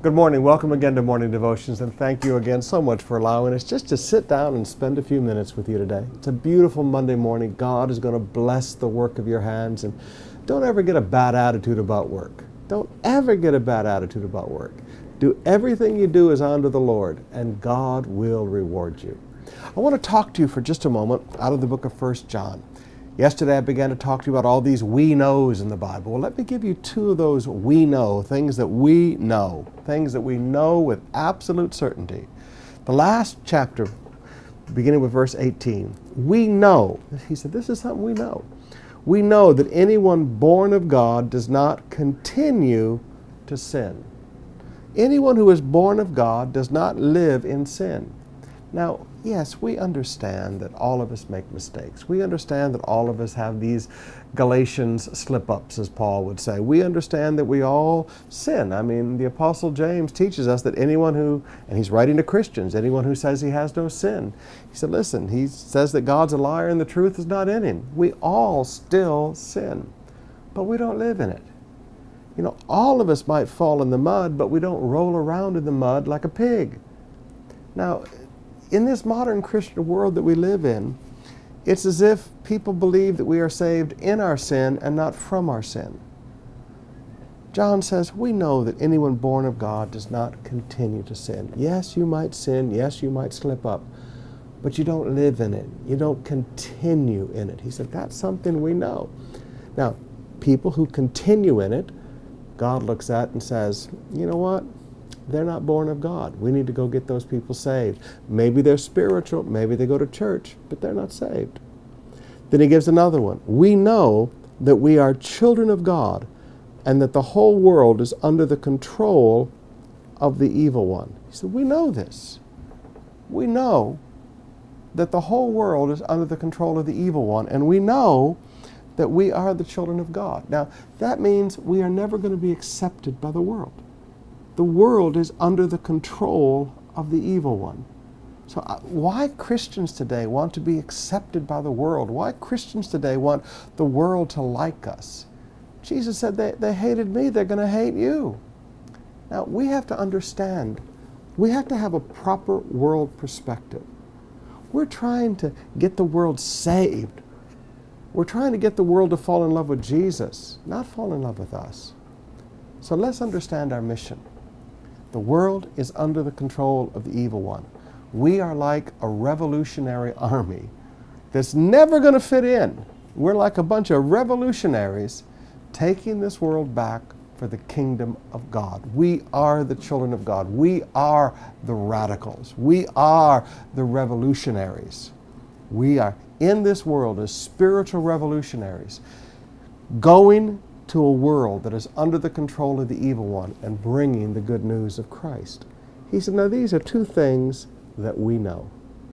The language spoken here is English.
Good morning. Welcome again to Morning Devotions, and thank you again so much for allowing us just to sit down and spend a few minutes with you today. It's a beautiful Monday morning. God is going to bless the work of your hands, and don't ever get a bad attitude about work. Don't ever get a bad attitude about work. Do everything you do as unto the Lord, and God will reward you. I want to talk to you for just a moment out of the book of 1 John. Yesterday I began to talk to you about all these we knows in the Bible. Well, let me give you two of those we know, things that we know with absolute certainty. The last chapter, beginning with verse 18, we know, he said, this is something we know. We know that anyone born of God does not continue to sin. Anyone who is born of God does not live in sin. Now, yes, we understand that all of us make mistakes. We understand that all of us have these Galatians slip-ups, as Paul would say. We understand that we all sin. I mean, the Apostle James teaches us that anyone who, and he's writing to Christians, anyone who says he has no sin, he said, listen, he says that God's a liar and the truth is not in him. We all still sin, but we don't live in it. You know, all of us might fall in the mud, but we don't roll around in the mud like a pig. Now, in this modern Christian world that we live in, it's as if people believe that we are saved in our sin and not from our sin. John says, we know that anyone born of God does not continue to sin. Yes, you might sin. Yes, you might slip up. But you don't live in it. You don't continue in it. He said, that's something we know. Now, people who continue in it, God looks at and says, you know what? They're not born of God. We need to go get those people saved. Maybe they're spiritual, maybe they go to church, but they're not saved. Then he gives another one. We know that we are children of God and that the whole world is under the control of the evil one. He said, we know this. We know that the whole world is under the control of the evil one, and we know that we are the children of God. Now, that means we are never going to be accepted by the world. The world is under the control of the evil one. So why Christians today want to be accepted by the world? Why Christians today want the world to like us? Jesus said, they hated me, they're going to hate you. Now, we have to understand, we have to have a proper world perspective. We're trying to get the world saved. We're trying to get the world to fall in love with Jesus, not fall in love with us. So let's understand our mission. The world is under the control of the evil one. We are like a revolutionary army that's never going to fit in. We're like a bunch of revolutionaries taking this world back for the kingdom of God. We are the children of God. We are the radicals. We are the revolutionaries. We are in this world as spiritual revolutionaries, going to a world that is under the control of the evil one and bringing the good news of Christ. He said, now these are two things that we know.